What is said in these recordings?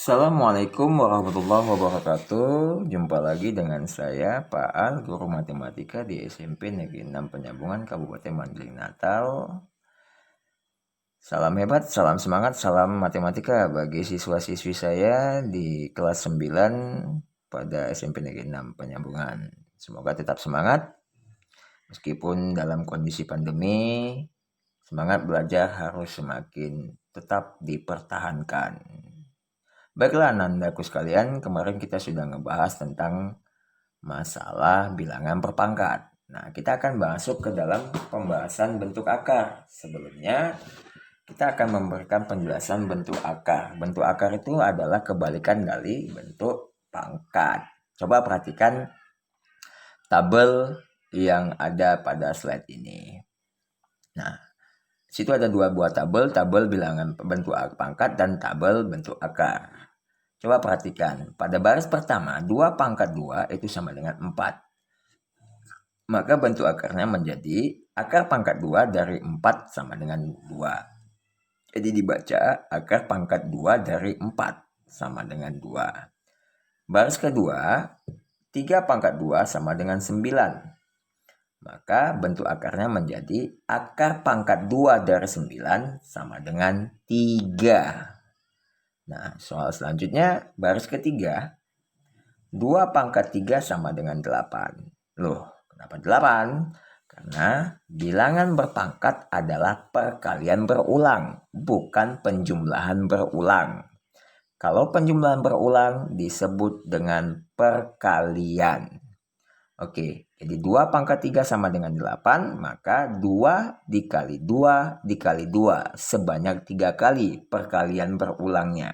Assalamualaikum warahmatullahi wabarakatuh. Jumpa lagi dengan saya Pak Al, guru matematika di SMP Negeri 6 Penyambungan Kabupaten Mandailing Natal. Salam hebat, salam semangat, salam matematika bagi siswa-siswi saya di kelas 9 pada SMP Negeri 6 Penyambungan. Semoga tetap semangat meskipun dalam kondisi pandemi. Semangat belajar harus semakin tetap dipertahankan. Baiklah anandaku sekalian, kemarin kita sudah ngebahas tentang masalah bilangan berpangkat. Nah, kita akan masuk ke dalam pembahasan bentuk akar. Sebelumnya, kita akan memberikan penjelasan bentuk akar. Bentuk akar itu adalah kebalikan dari bentuk pangkat. Coba perhatikan tabel yang ada pada slide ini. Nah, situ ada dua buah tabel bilangan bentuk pangkat dan tabel bentuk akar. Coba perhatikan, pada baris pertama 2 pangkat 2 itu sama dengan 4. Maka bentuk akarnya menjadi akar pangkat 2 dari 4 sama dengan 2. Jadi dibaca akar pangkat 2 dari 4 sama dengan 2. Baris kedua, 3 pangkat 2 sama dengan 9. Maka bentuk akarnya menjadi akar pangkat 2 dari 9 sama dengan 3. Nah, soal selanjutnya, baris ketiga, 2 pangkat 3 sama dengan 8. Loh, kenapa 8? Karena bilangan berpangkat adalah perkalian berulang, bukan penjumlahan berulang. Kalau penjumlahan berulang disebut dengan perkalian. Oke, jadi 2 pangkat 3 sama dengan 8, maka 2 dikali 2 dikali 2 sebanyak 3 kali perkalian berulangnya.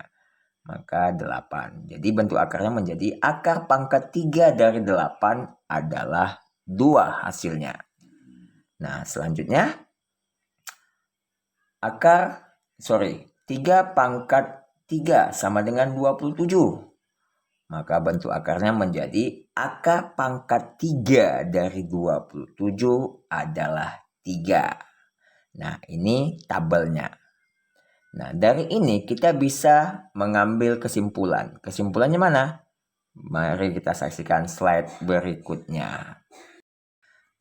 Maka 8. Jadi bentuk akarnya menjadi akar pangkat 3 dari 8 adalah 2 hasilnya. Nah, selanjutnya 3 pangkat 3 sama dengan 27. Maka bentuk akarnya menjadi akar pangkat 3 dari 27 adalah 3. Nah, ini tabelnya. Nah, dari ini kita bisa mengambil kesimpulan. Kesimpulannya mana? Mari kita saksikan slide berikutnya.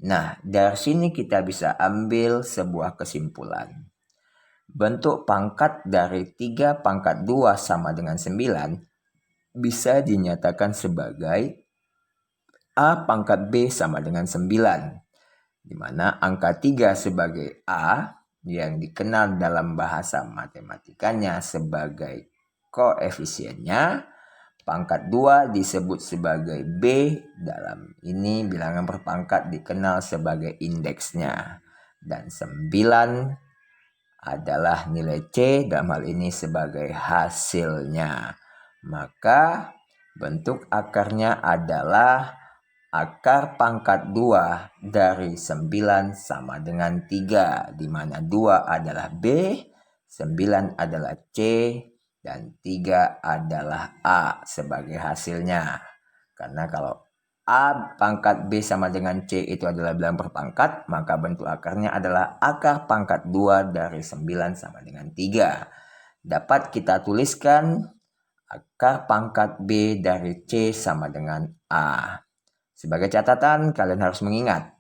Nah, dari sini kita bisa ambil sebuah kesimpulan. Bentuk pangkat dari 3 pangkat 2 sama dengan 9 bisa dinyatakan sebagai A pangkat B sama dengan 9. Di mana angka 3 sebagai A yang dikenal dalam bahasa matematikanya sebagai koefisiennya, pangkat 2 disebut sebagai B, dalam ini bilangan berpangkat dikenal sebagai indeksnya, dan 9 adalah nilai C, dalam hal ini sebagai hasilnya. Maka bentuk akarnya adalah akar pangkat 2 dari 9 sama dengan 3, di mana 2 adalah B, 9 adalah C, dan 3 adalah A sebagai hasilnya. Karena kalau A pangkat B sama dengan C itu adalah bilangan berpangkat, maka bentuk akarnya adalah akar pangkat 2 dari 9 sama dengan 3. Dapat kita tuliskan akar pangkat B dari C sama dengan A. Sebagai catatan, kalian harus mengingat,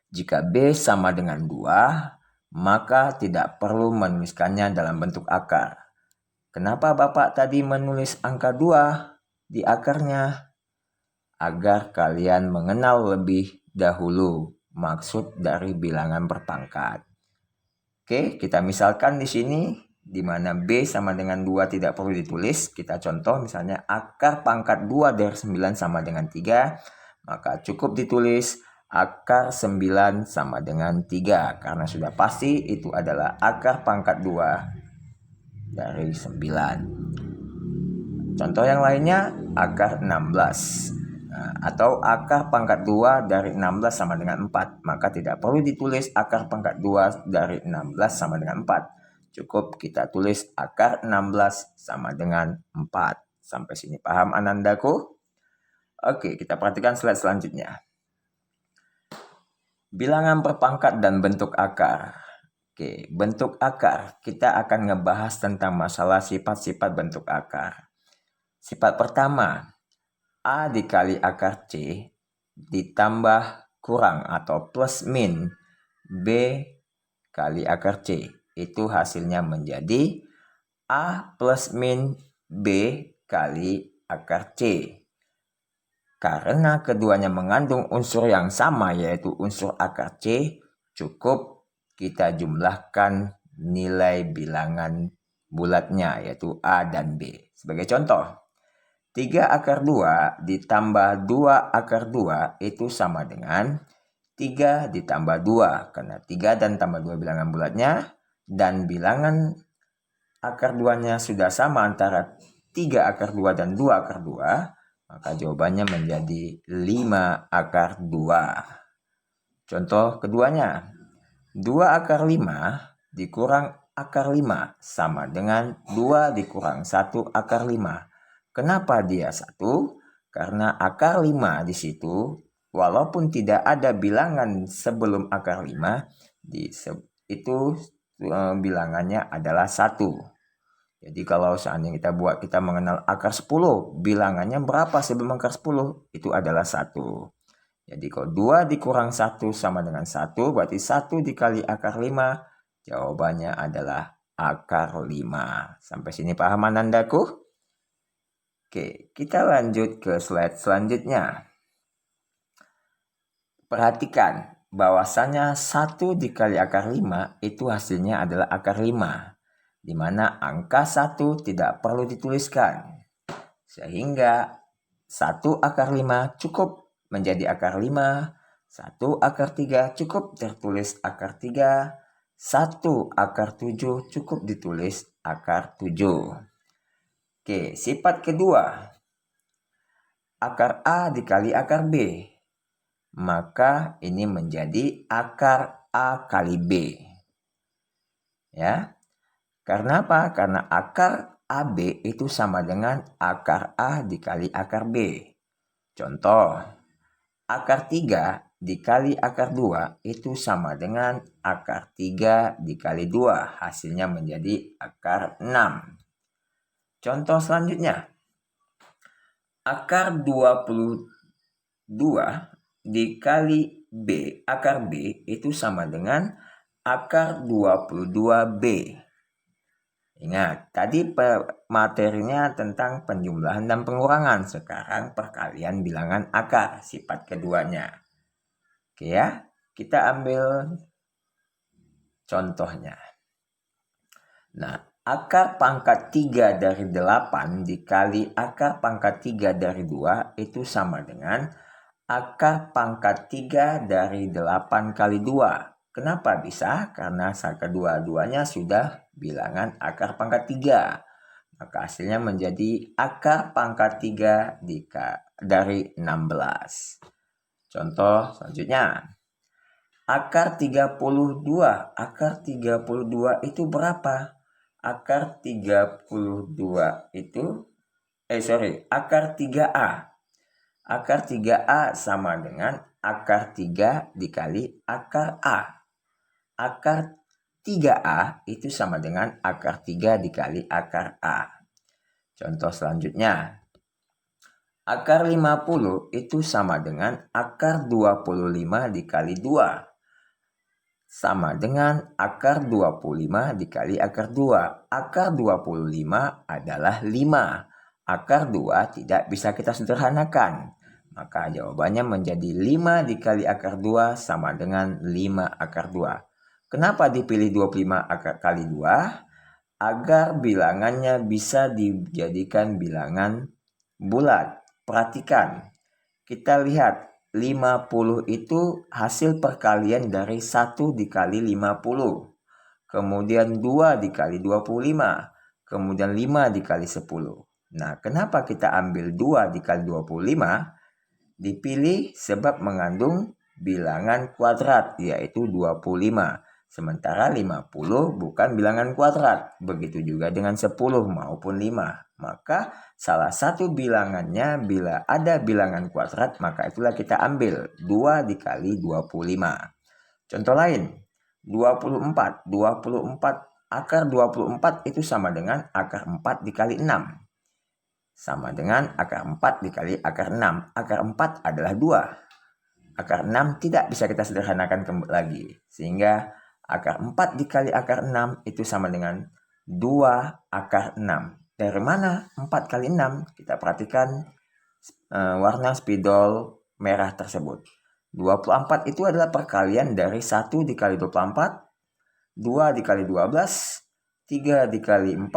jika B sama dengan 2, maka tidak perlu menuliskannya dalam bentuk akar. Kenapa Bapak tadi menulis angka 2 di akarnya? Agar kalian mengenal lebih dahulu maksud dari bilangan berpangkat. Oke, kita misalkan di sini, di mana B sama dengan 2 tidak perlu ditulis. Kita contoh misalnya akar pangkat 2 dari 9 sama dengan 3. Maka cukup ditulis akar 9 sama dengan 3. Karena sudah pasti itu adalah akar pangkat 2 dari 9. Contoh yang lainnya akar 16. Atau akar pangkat 2 dari 16 sama dengan 4. Maka tidak perlu ditulis akar pangkat 2 dari 16 sama dengan 4. Cukup kita tulis akar 16 sama dengan 4. Sampai sini paham anandaku? Oke, kita perhatikan slide selanjutnya. Bilangan berpangkat dan bentuk akar. Oke, bentuk akar. Kita akan ngebahas tentang masalah sifat-sifat bentuk akar. Sifat pertama, A dikali akar C ditambah kurang atau plus min B kali akar C. Itu hasilnya menjadi A plus min B kali akar C. Karena keduanya mengandung unsur yang sama yaitu unsur akar C, cukup kita jumlahkan nilai bilangan bulatnya yaitu A dan B. Sebagai contoh, 3 akar 2 ditambah 2 akar 2 itu sama dengan 3 ditambah 2. Karena 3 dan tambah 2 bilangan bulatnya dan bilangan akar 2-nya sudah sama antara 3 akar 2 dan 2 akar 2. Maka jawabannya menjadi 5 akar 2. Contoh keduanya, 2 akar 5 dikurang akar 5 sama dengan 2 dikurang 1 akar 5. Kenapa dia 1? Karena akar 5 di situ, walaupun tidak ada bilangan sebelum akar 5, itu bilangannya adalah 1. Jadi kalau seandainya kita mengenal akar 10, bilangannya berapa sebelum akar 10? Itu adalah 1. Jadi kalau 2 dikurang 1 sama dengan 1, berarti 1 dikali akar 5, jawabannya adalah akar 5. Sampai sini paham anandaku? Oke, kita lanjut ke slide selanjutnya. Perhatikan bahwasanya 1 dikali akar 5 itu hasilnya adalah akar 5. Di mana angka 1 tidak perlu dituliskan. Sehingga 1 akar 5 cukup menjadi akar 5, 1 akar 3 cukup tertulis akar 3, 1 akar 7 cukup ditulis akar 7. Oke, sifat kedua, akar A dikali akar B. Maka ini menjadi akar A kali B. Ya. Karena apa? Karena akar AB itu sama dengan akar A dikali akar B. Contoh, akar 3 dikali akar 2 itu sama dengan akar 3 dikali 2. Hasilnya menjadi akar 6. Contoh selanjutnya, akar 22 dikali B, akar B itu sama dengan akar 22B. Ingat, tadi materinya tentang penjumlahan dan pengurangan. Sekarang perkalian bilangan akar, sifat keduanya. Oke ya, kita ambil contohnya. Nah, akar pangkat 3 dari 8 dikali akar pangkat 3 dari 2 itu sama dengan akar pangkat 3 dari 8 kali 2. Kenapa bisa? Karena kedua-duanya sudah bilangan akar pangkat 3. Maka hasilnya menjadi akar pangkat 3 dari 16. Contoh selanjutnya. Akar 32. Akar 32 itu berapa? Akar 32 itu, akar 3A. Akar 3A sama dengan akar 3 dikali akar A. Akar 3A itu sama dengan akar 3 dikali akar A. Contoh selanjutnya. Akar 50 itu sama dengan akar 25 dikali 2. Sama dengan akar 25 dikali akar 2. Akar 25 adalah 5. Akar 2 tidak bisa kita sederhanakan. Maka jawabannya menjadi 5 dikali akar 2 sama dengan 5 akar 2. Kenapa dipilih 25 akar kali 2? Agar bilangannya bisa dijadikan bilangan bulat. Perhatikan, kita lihat 50 itu hasil perkalian dari 1 dikali 50. Kemudian 2 dikali 25. Kemudian 5 dikali 10. Nah, kenapa kita ambil 2 dikali 25? Dipilih sebab mengandung bilangan kuadrat yaitu 25. Sementara 50 bukan bilangan kuadrat. Begitu juga dengan 10 maupun 5. Maka salah satu bilangannya bila ada bilangan kuadrat maka itulah kita ambil 2 dikali 25. Contoh lain, 24. 24 akar 24 itu sama dengan akar 4 dikali 6. sama dengan akar 4 dikali akar 6. Akar 4 adalah 2. Akar 6 tidak bisa kita sederhanakan lagi. Sehingga akar 4 dikali akar 6 itu sama dengan 2 akar 6. Dari mana 4 kali 6? Kita perhatikan warna spidol merah tersebut. 24 itu adalah perkalian dari 1 dikali 24, 2 dikali 12, 3 dikali 4,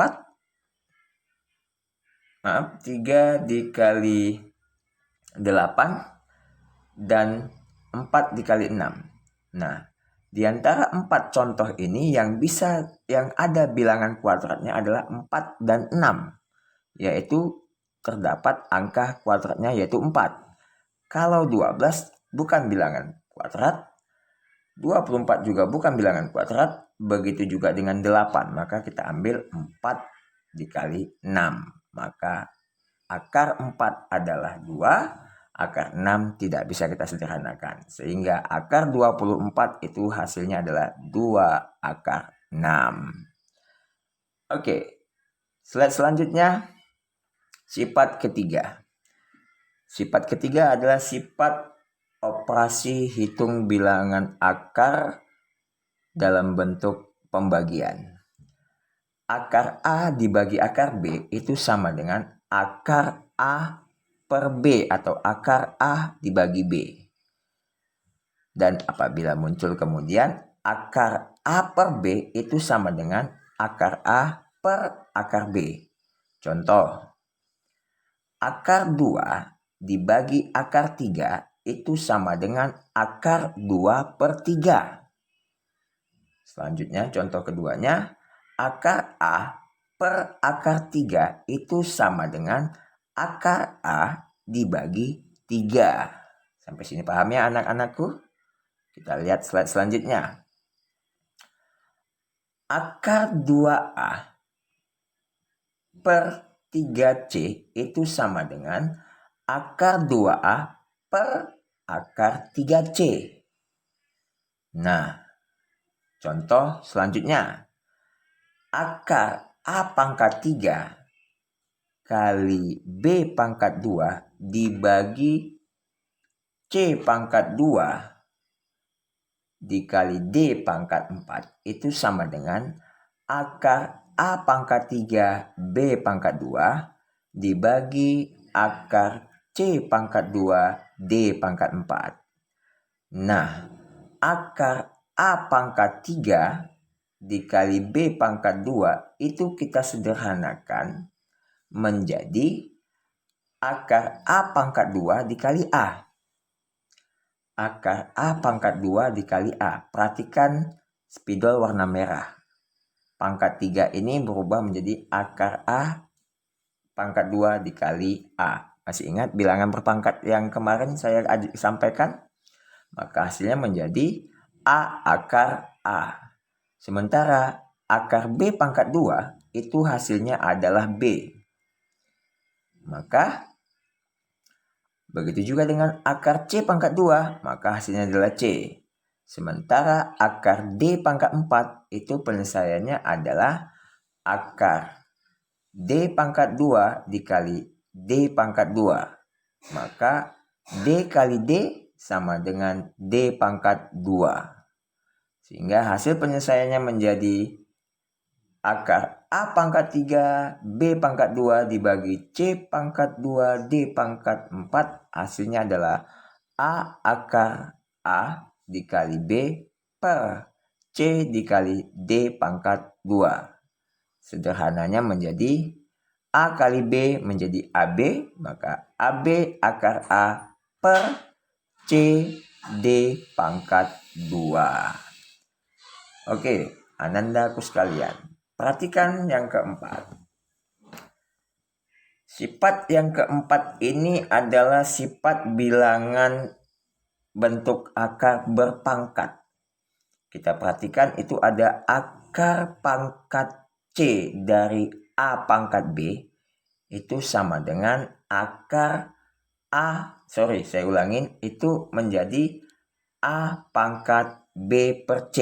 3 dikali 8, dan 4 dikali 6. Nah, di antara 4 contoh ini yang ada bilangan kuadratnya adalah 4 dan 6, yaitu terdapat angka kuadratnya yaitu 4. Kalau 12 bukan bilangan kuadrat, 24 juga bukan bilangan kuadrat, begitu juga dengan 8, maka kita ambil 4 dikali 6. Maka akar 4 adalah 2, akar 6 tidak bisa kita sederhanakan. Sehingga akar 24 itu hasilnya adalah 2 akar 6. Oke, slide selanjutnya, sifat ketiga. Sifat ketiga adalah sifat operasi hitung bilangan akar dalam bentuk pembagian. Akar A dibagi akar B itu sama dengan akar A per B atau akar A dibagi B. Dan apabila muncul kemudian akar A per B itu sama dengan akar A per akar B. Contoh, akar 2 dibagi akar 3 itu sama dengan akar 2 per 3. Selanjutnya contoh keduanya, akar A per akar 3 itu sama dengan akar A dibagi 3. Sampai sini paham ya anak-anakku? Kita lihat slide selanjutnya. Akar 2A per 3C itu sama dengan akar 2A per akar 3C. Nah, contoh selanjutnya. Akar A pangkat 3 kali B pangkat 2 dibagi C pangkat 2 dikali D pangkat 4 itu sama dengan akar A pangkat 3 B pangkat 2 dibagi akar C pangkat 2 D pangkat 4. Nah, akar A pangkat 3 dikali B pangkat 2 itu kita sederhanakan menjadi akar A pangkat 2 dikali A. Akar A pangkat 2 dikali A. Perhatikan spidol warna merah. Pangkat 3 ini berubah menjadi akar A pangkat 2 dikali A. Masih ingat bilangan berpangkat yang kemarin saya sampaikan? Maka hasilnya menjadi A akar A. Sementara akar B pangkat 2 itu hasilnya adalah B. Maka begitu juga dengan akar C pangkat 2, maka hasilnya adalah C. Sementara akar D pangkat 4 itu penyelesaiannya adalah akar D pangkat 2 dikali D pangkat 2. Maka D kali D sama dengan D pangkat 2. Sehingga hasil penyelesaiannya menjadi akar A pangkat 3 B pangkat 2 dibagi C pangkat 2 D pangkat 4. Hasilnya adalah A akar A dikali B per C dikali D pangkat 2. Sederhananya menjadi A kali B menjadi AB, maka AB akar A per C D pangkat 2. Oke, anandaku sekalian, perhatikan yang keempat. Sifat yang keempat ini adalah sifat bilangan bentuk akar berpangkat. Kita perhatikan itu ada akar pangkat C dari A pangkat B itu sama dengan akar saya ulangin, itu menjadi A pangkat B per C.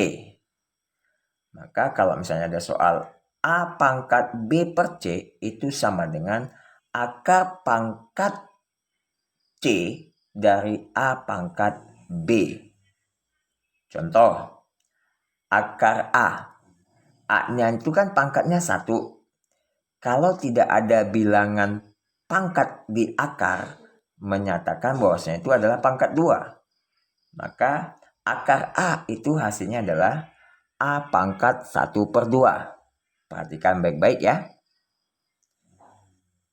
Maka kalau misalnya ada soal A pangkat B per C itu sama dengan akar pangkat C dari A pangkat B. Contoh, akar A. A-nya itu kan pangkatnya 1. Kalau tidak ada bilangan pangkat di akar, menyatakan bahwasanya itu adalah pangkat 2. Maka akar A itu hasilnya adalah A pangkat 1/2. Perhatikan baik-baik ya.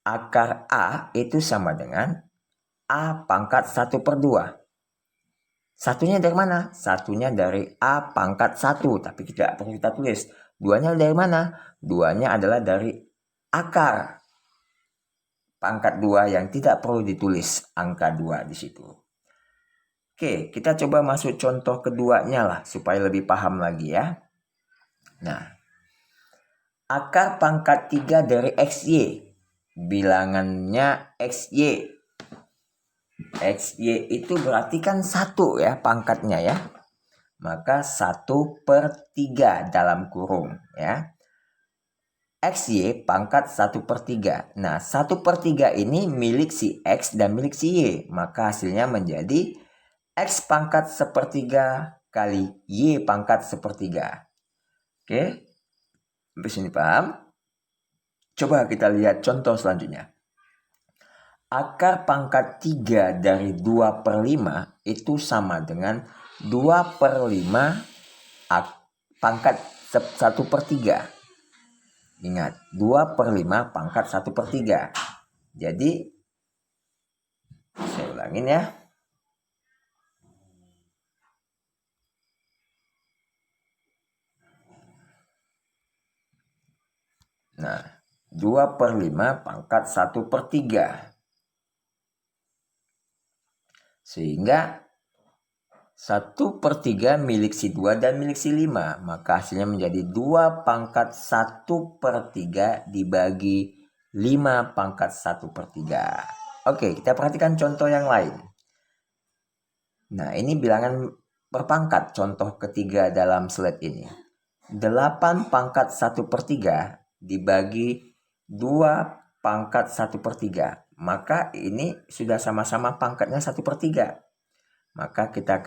Akar A itu sama dengan A pangkat 1/2. Satunya dari mana? Satunya dari A pangkat 1, tapi tidak perlu kita tulis. Duanya dari mana? Duanya adalah dari akar pangkat 2 yang tidak perlu ditulis angka 2 di situ. Oke, kita coba masuk contoh keduanya lah supaya lebih paham lagi ya. Nah, akar pangkat 3 dari XY. Bilangannya XY. XY itu berarti kan 1 ya pangkatnya ya. Maka 1/3 dalam kurung ya. XY pangkat 1/3. Nah 1/3 ini milik si X dan milik si Y. Maka hasilnya menjadi X pangkat 1/3 kali Y pangkat 1/3. Oke, sampai sini paham? Coba kita lihat contoh selanjutnya. Akar pangkat 3 dari 2/5 itu sama dengan 2/5 pangkat 1/3. Ingat, 2/5 pangkat 1/3. Jadi, saya ulangin ya. Nah, 2/5 pangkat 1/3. Sehingga 1/3 milik si 2 dan milik si 5. Maka hasilnya menjadi 2 pangkat 1/3 dibagi 5 pangkat 1/3. Oke, kita perhatikan contoh yang lain. Nah, ini bilangan berpangkat contoh ketiga dalam slide ini. 8 pangkat 1/3 dibagi 2 pangkat 1/3. Maka ini sudah sama-sama pangkatnya 1/3. Maka kita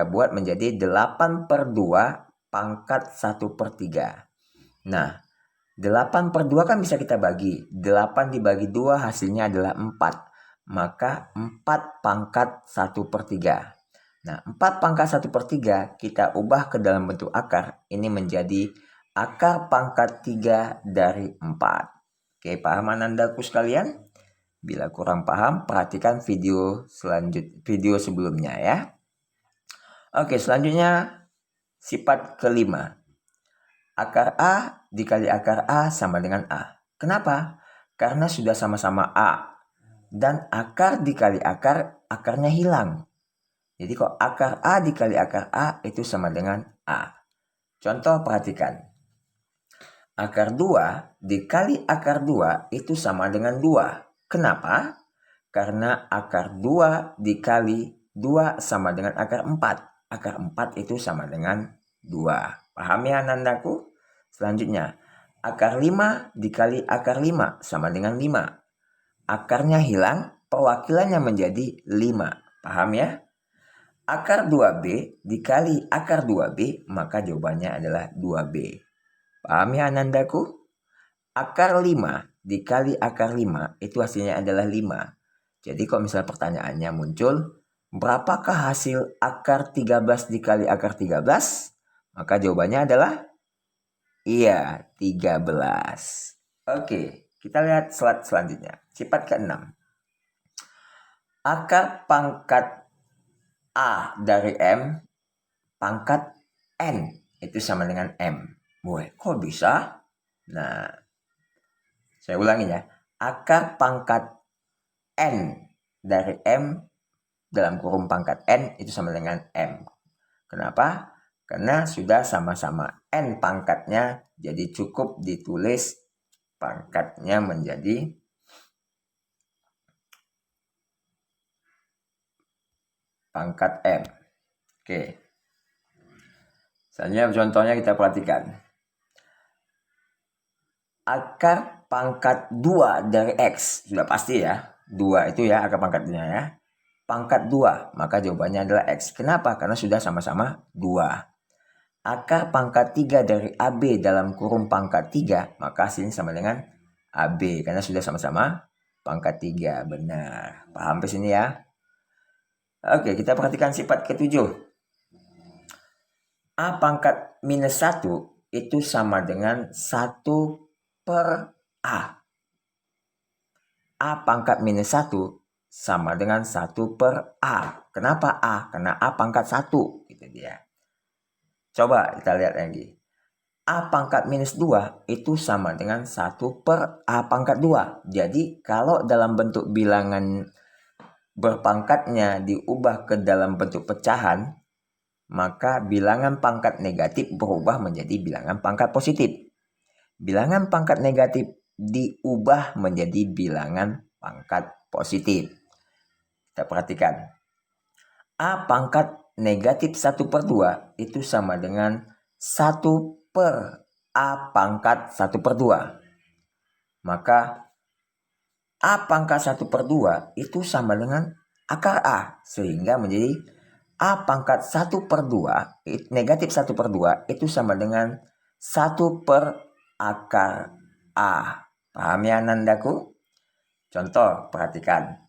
buat menjadi 8/2 pangkat 1/3. Nah, 8/2 kan bisa kita bagi. 8 dibagi 2 hasilnya adalah 4. Maka 4 pangkat 1/3. Nah, 4 pangkat 1/3 kita ubah ke dalam bentuk akar. Ini menjadi akar pangkat 3 dari 4. Oke, paham anandaku sekalian? Bila kurang paham, perhatikan video sebelumnya ya. Oke, selanjutnya sifat kelima. Akar A dikali akar A sama dengan A. Kenapa? Karena sudah sama-sama A. Dan akar dikali akar, akarnya hilang. Jadi kok akar A dikali akar A itu sama dengan A. Contoh perhatikan. Akar 2 dikali akar 2 itu sama dengan 2. Kenapa? Karena akar 2 dikali 2 sama dengan akar 4. Akar 4 itu sama dengan 2. Paham ya anandaku? Selanjutnya, akar 5 dikali akar 5 sama dengan 5. Akarnya hilang, perwakilannya menjadi 5. Paham ya? Akar 2B dikali akar 2B, maka jawabannya adalah 2B. Paham ya anandaku? Akar 5 dikali akar 5 itu hasilnya adalah 5. Jadi kalau misalnya pertanyaannya muncul, berapakah hasil akar 13 dikali akar 13? Maka jawabannya adalah iya, 13. Oke, kita lihat slide selanjutnya. Sifat ke-6. Akar pangkat A dari M pangkat N itu sama dengan M. Woi, kok bisa? Nah, saya ulangi ya. Akar pangkat N dari M dalam kurung pangkat N itu sama dengan M. Kenapa? Karena sudah sama-sama N pangkatnya, jadi cukup ditulis pangkatnya menjadi pangkat M. Oke. Selanjutnya contohnya kita perhatikan. Akar pangkat 2 dari X. Sudah pasti ya. 2 itu ya akar pangkatnya ya. Pangkat 2, maka jawabannya adalah X. Kenapa? Karena sudah sama-sama 2. Akar pangkat 3 dari AB dalam kurung pangkat 3, maka hasilnya sama dengan AB. Karena sudah sama-sama pangkat 3. Benar. Paham ke sini ya? Oke, kita perhatikan sifat ketujuh. A pangkat minus 1 itu sama dengan 1 per A. A pangkat minus 1 sama dengan 1 per A. Kenapa A? Karena A pangkat 1. Gitu dia. Coba kita lihat lagi. A pangkat minus 2 itu sama dengan 1 per A pangkat 2. Jadi kalau dalam bentuk bilangan berpangkatnya diubah ke dalam bentuk pecahan, maka bilangan pangkat negatif berubah menjadi bilangan pangkat positif. Bilangan pangkat negatif diubah menjadi bilangan pangkat positif. Kita perhatikan. A pangkat negatif 1 per 2 itu sama dengan 1 per A pangkat 1 per 2. Maka A pangkat 1 per 2 itu sama dengan akar A. Sehingga menjadi A pangkat 1 per 2, negatif 1 per 2 itu sama dengan 1 per akar A. Paham ya nandaku? Contoh, perhatikan.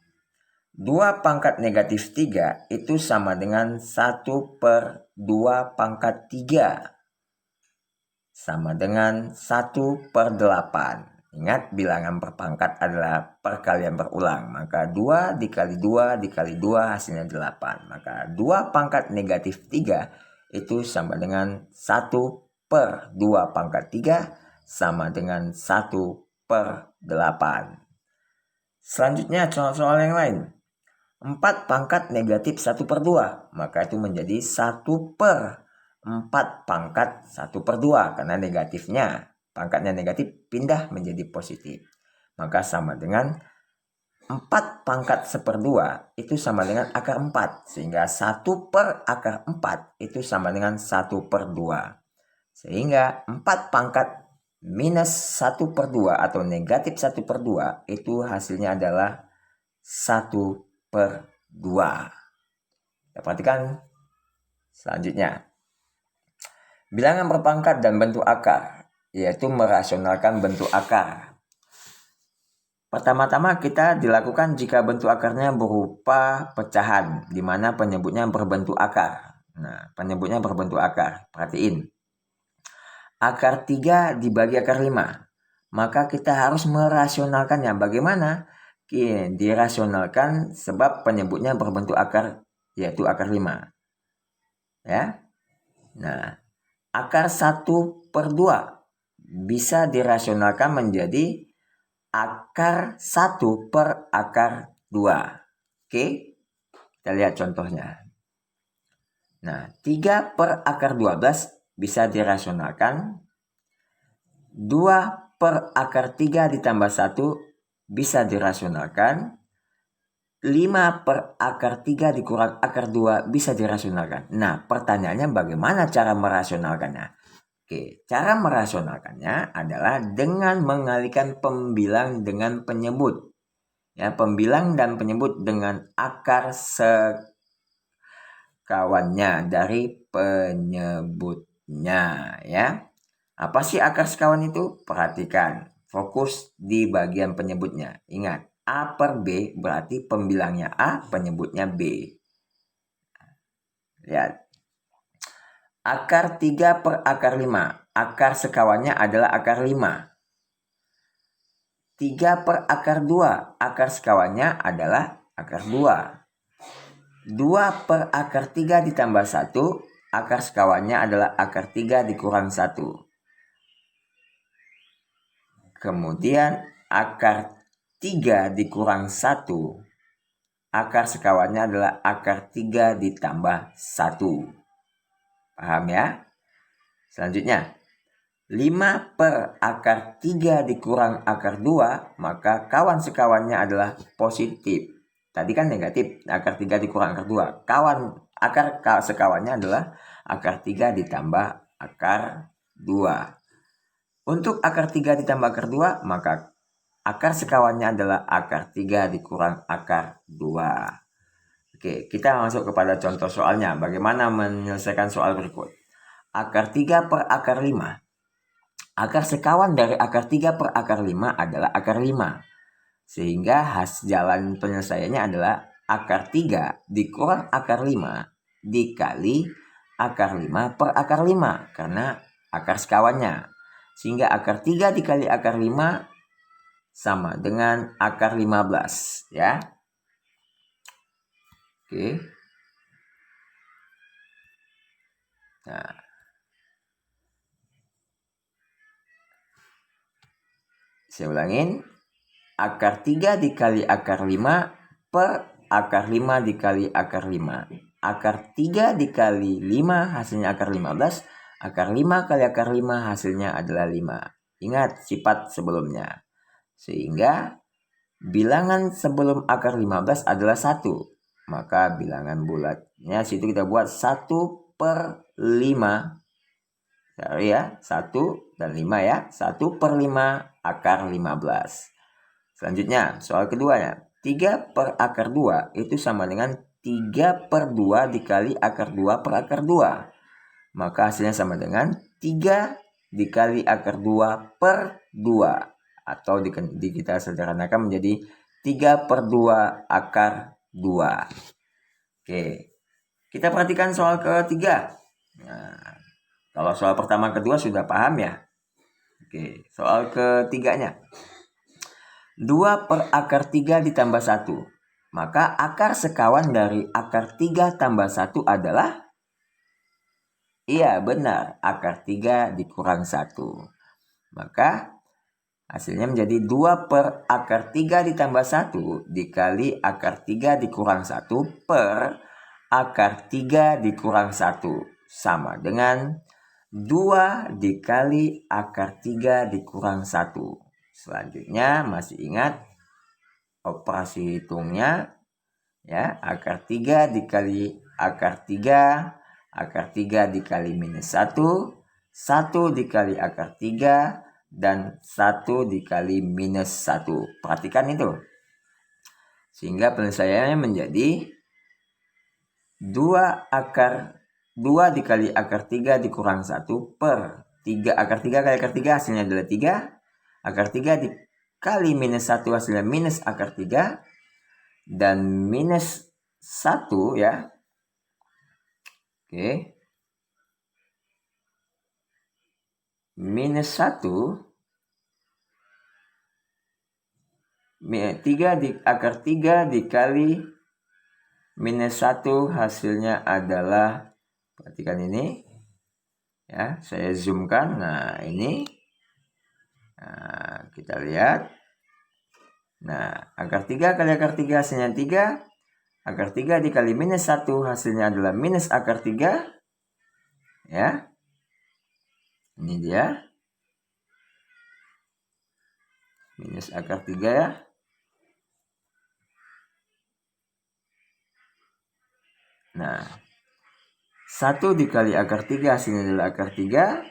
2 pangkat negatif 3 itu sama dengan 1 per 2 pangkat 3. Sama dengan 1 per 8. Ingat, bilangan berpangkat adalah perkalian berulang. Maka 2 dikali 2 dikali 2 hasilnya 8. Maka 2 pangkat negatif 3 itu sama dengan 1 per 2 pangkat 3 sama dengan 1 per 8. Selanjutnya soal-soal yang lain. 4 pangkat negatif 1 per 2. Maka itu menjadi 1 per 4 pangkat 1 per 2. Karena negatifnya, pangkatnya negatif pindah menjadi positif. Maka sama dengan 4 pangkat 1/2 itu sama dengan akar 4. Sehingga 1 per akar 4 itu sama dengan 1 per 2. Sehingga 4 pangkat minus 1 per 2 atau negatif 1 per 2 itu hasilnya adalah 1 per 2. Kita perhatikan selanjutnya. Bilangan berpangkat dan bentuk akar, yaitu merasionalkan bentuk akar. Pertama-tama kita dilakukan jika bentuk akarnya berupa pecahan, di mana penyebutnya berbentuk akar. Nah, penyebutnya berbentuk akar. Perhatiin. Akar 3 dibagi akar 5. Maka kita harus merasionalkannya. Bagaimana? Dirasionalkan sebab penyebutnya berbentuk akar, yaitu akar 5. Ya. Nah, akar 1 per 2 bisa dirasionalkan menjadi akar 1 per akar 2. Oke, kita lihat contohnya. Nah, 3 per akar 12 bisa dirasionalkan. 2 per akar 3 ditambah 1 bisa dirasionalkan. 5 per akar 3 dikurang akar 2 bisa dirasionalkan. Nah, pertanyaannya bagaimana cara merasionalkannya? Oke, cara merasionalkannya adalah dengan mengalihkan pembilang dengan penyebut. Ya, pembilang dan penyebut dengan akar sekawannya dari penyebutnya, ya. Apa sih akar sekawan itu? Perhatikan, fokus di bagian penyebutnya. Ingat, A per B berarti pembilangnya A, penyebutnya B. Lihat. Akar 3 per akar 5. Akar sekawannya adalah akar 5. 3 per akar 2. Akar sekawannya adalah akar 2. 2 per akar 3 ditambah 1. Akar sekawannya adalah akar 3 dikurang 1. Kemudian akar 3 dikurang 1. Akar sekawannya adalah akar 3 ditambah 1. Paham ya? Selanjutnya, 5 per akar 3 dikurang akar 2, maka kawan sekawannya adalah positif. Tadi kan negatif, akar 3 dikurang akar 2. Akar sekawannya adalah akar 3 ditambah akar 2. Untuk akar 3 ditambah akar 2, maka akar sekawannya adalah akar 3 dikurang akar 2. Oke, kita masuk kepada contoh soalnya. Bagaimana menyelesaikan soal berikut? Akar 3 per akar 5. Akar sekawan dari akar 3 per akar 5 adalah akar 5. Sehingga jalan penyelesaiannya adalah akar 3 dikurang akar 5 dikali akar 5 per akar 5. Karena akar sekawannya. Sehingga akar 3 dikali akar 5 sama dengan akar 15. Ya. Oke. Nah. Saya ulangin. Akar 3 dikali akar 5 per akar 5 dikali akar 5. Akar 3 dikali 5 hasilnya akar 15. Akar 5 kali akar 5 hasilnya adalah 5. Ingat sifat sebelumnya. Sehingga bilangan sebelum akar 15 adalah 1. Maka bilangan bulatnya situ kita buat 1 per 5. Sorry ya, 1 dan 5 ya. 1 per 5 akar 15. Selanjutnya, soal keduanya. 3 per akar 2 itu sama dengan 3 per 2 dikali akar 2 per akar 2. Maka hasilnya sama dengan 3 dikali akar 2 per 2. Atau kita sederhanakan menjadi 3 per 2 akar 2. Oke, kita perhatikan soal ketiga. Nah, kalau soal pertama kedua sudah paham ya. Oke, soal ketiganya. 2 per akar 3 ditambah 1. Maka akar sekawan dari akar 3 tambah 1 adalah? Iya benar, akar 3 dikurang 1. Maka hasilnya menjadi 2 per akar 3 ditambah 1 dikali akar 3 dikurang 1 per akar 3 dikurang 1. Sama dengan 2 dikali akar 3 dikurang 1. Selanjutnya masih ingat operasi hitungnya ya, akar 3 dikali akar 3, akar 3 dikali minus 1, 1 dikali akar 3 dan 1 dikali minus 1. Perhatikan itu. Sehingga penyelesaiannya menjadi 2 dikali akar 3 dikurang 1 per 3 akar 3 kali akar 3 hasilnya adalah 3. Akar 3 dikali minus 1 hasilnya minus akar 3. Dan minus 1 ya. Oke. Minus 1. 3 akar 3 dikali minus 1 hasilnya adalah, perhatikan ini. Ya, saya zoomkan. Nah, ini. Nah, kita lihat. Nah, akar 3 kali akar 3 hasilnya 3. Akar 3 dikali minus 1 hasilnya adalah minus akar 3. Ya. Ini dia. Minus akar 3 ya. Nah. 1 dikali akar 3 hasilnya adalah akar 3.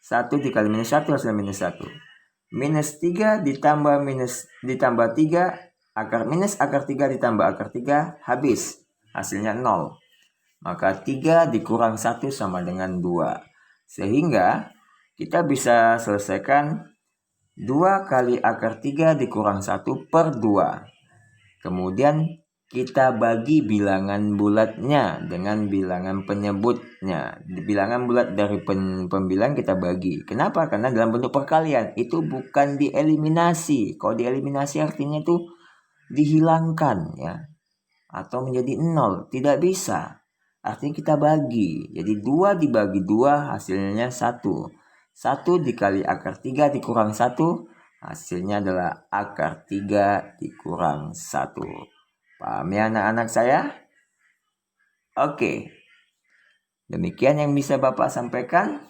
1 dikali minus 1 hasilnya minus 1. Minus 3 ditambah 3. Minus akar 3 ditambah akar 3 habis. Hasilnya 0. Maka 3 dikurang 1 sama dengan 2. Sehingga kita bisa selesaikan 2 kali akar 3 dikurang 1 per 2. Kemudian kita bagi bilangan bulatnya dengan bilangan penyebutnya. Bilangan bulat dari pembilang kita bagi. Kenapa? Karena dalam bentuk perkalian. Itu bukan dieliminasi. Kalau dieliminasi artinya itu dihilangkan ya. Atau menjadi 0. Tidak bisa. Artinya kita bagi. Jadi 2 dibagi 2 hasilnya 1. 1 dikali akar 3 dikurang 1. Hasilnya adalah akar 3 dikurang 1. Paham ya anak-anak saya? Oke. Demikian yang bisa Bapak sampaikan.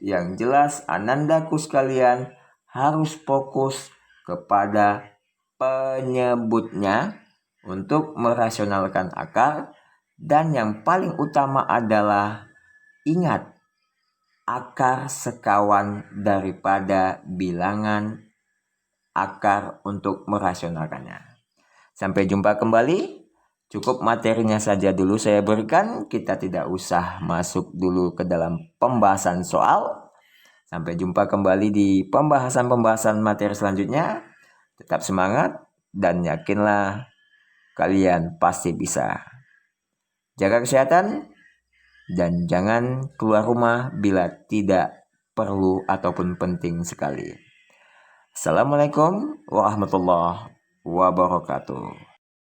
Yang jelas anandaku sekalian harus fokus kepada penyebutnya untuk merasionalkan akar. Dan yang paling utama adalah ingat akar sekawan daripada bilangan akar untuk merasionalkannya. Sampai jumpa kembali. Cukup materinya saja dulu saya berikan. Kita tidak usah masuk dulu ke dalam pembahasan soal. Sampai jumpa kembali di pembahasan-pembahasan materi selanjutnya. Tetap semangat dan yakinlah kalian pasti bisa. Jaga kesehatan dan jangan keluar rumah bila tidak perlu ataupun penting sekali. Assalamualaikum warahmatullahi wabarakatuh.